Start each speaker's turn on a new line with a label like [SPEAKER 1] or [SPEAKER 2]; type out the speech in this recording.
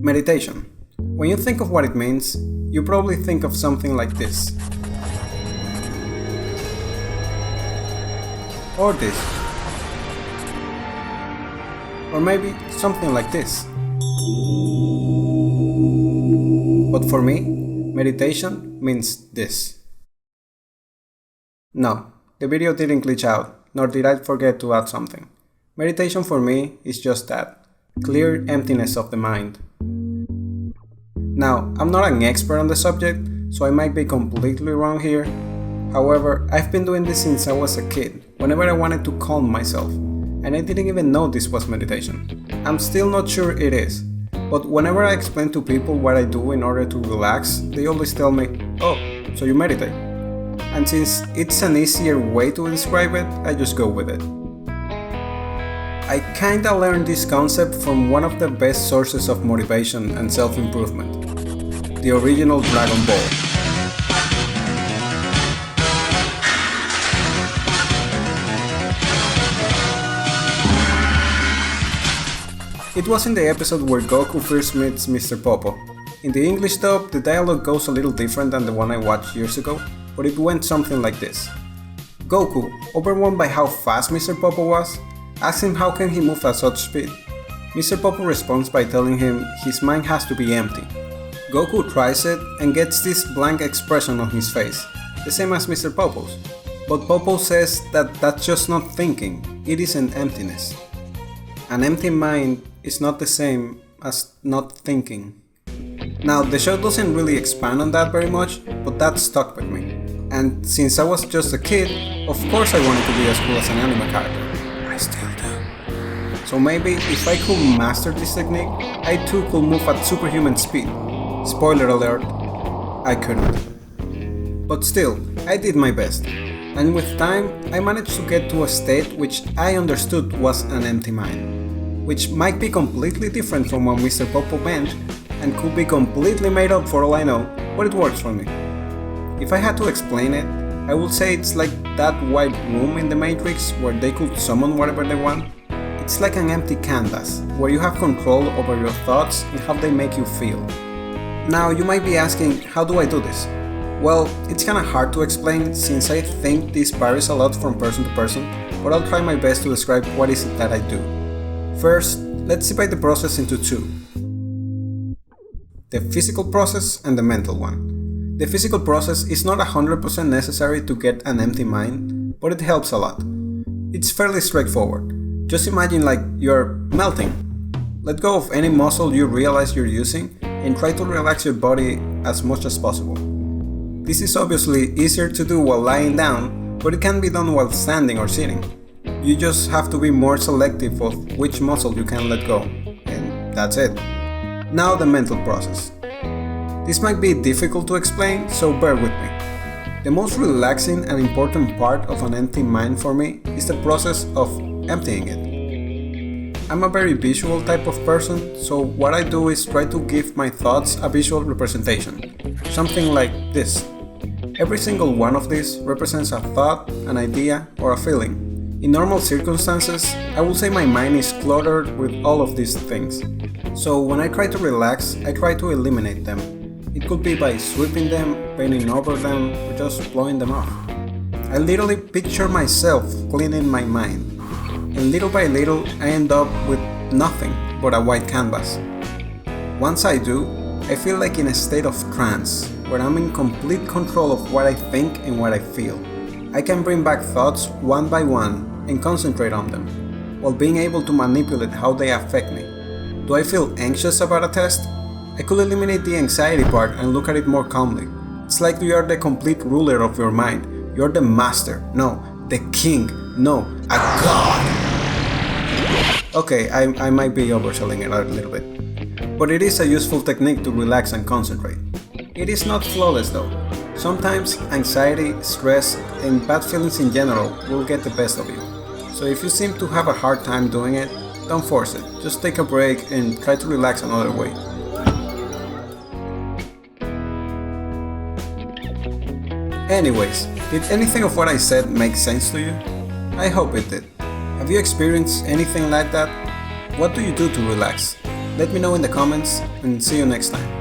[SPEAKER 1] Meditation. When you think of what it means, you probably think of something like this. Or this. Or maybe something like this. But for me, meditation means this. No, the video didn't glitch out, nor did I forget to add something. Meditation for me is just that, clear emptiness of the mind. Now, I'm not an expert on the subject, so I might be completely wrong here. However, I've been doing this since I was a kid, whenever I wanted to calm myself, and I didn't even know this was meditation. I'm still not sure it is, but whenever I explain to people what I do in order to relax, they always tell me, "Oh, so you meditate?" And since it's an easier way to describe it, I just go with it. I kinda learned this concept from one of the best sources of motivation and self-improvement, the original Dragon Ball. It was in the episode where Goku first meets Mr. Popo. In the English dub, the dialogue goes a little different than the one I watched years ago, but it went something like this. Goku, overwhelmed by how fast Mr. Popo was, asks him how can he move at such speed. Mr. Popo responds by telling him his mind has to be empty. Goku tries it and gets this blank expression on his face, the same as Mr. Popo's. But Popo says that that's just not thinking, it is an emptiness. An empty mind is not the same as not thinking. Now, the show doesn't really expand on that very much, but that stuck with me. And since I was just a kid, of course I wanted to be as cool as an anime character. I still do. So maybe if I could master this technique, I too could move at superhuman speed. Spoiler alert, I couldn't. But still, I did my best. And with time, I managed to get to a state which I understood was an empty mind. Which might be completely different from what Mr. Popo meant, and could be completely made up for all I know, but it works for me. If I had to explain it, I would say it's like that white room in the Matrix where they could summon whatever they want. It's like an empty canvas, where you have control over your thoughts and how they make you feel. Now you might be asking, how do I do this? Well, it's kinda hard to explain since I think this varies a lot from person to person, but I'll try my best to describe what is it that I do. First, let's divide the process into two. The physical process and the mental one. The physical process is not 100% necessary to get an empty mind, but it helps a lot. It's fairly straightforward. Just imagine like you're melting. Let go of any muscle you realize you're using and try to relax your body as much as possible. This is obviously easier to do while lying down, but it can be done while standing or sitting. You just have to be more selective of which muscle you can let go, and that's it. Now the mental process. This might be difficult to explain, so bear with me. The most relaxing and important part of an empty mind for me is the process of emptying it. I'm a very visual type of person, so what I do is try to give my thoughts a visual representation. Something like this. Every single one of these represents a thought, an idea, or a feeling. In normal circumstances, I would say my mind is cluttered with all of these things. So when I try to relax, I try to eliminate them. It could be by sweeping them, painting over them, or just blowing them off. I literally picture myself cleaning my mind. And little by little, I end up with nothing but a white canvas. Once I do, I feel like in a state of trance, where I'm in complete control of what I think and what I feel. I can bring back thoughts one by one and concentrate on them, while being able to manipulate how they affect me. Do I feel anxious about a test? I could eliminate the anxiety part and look at it more calmly. It's like you are the complete ruler of your mind. You're the master. No, the king. No, a god. Okay, I might be overselling it a little bit. But it is a useful technique to relax and concentrate. It is not flawless though. Sometimes anxiety, stress, and bad feelings in general will get the best of you. So if you seem to have a hard time doing it, don't force it. Just take a break and try to relax another way. Anyways, did anything of what I said make sense to you? I hope it did. Have you experienced anything like that? What do you do to relax? Let me know in the comments and see you next time.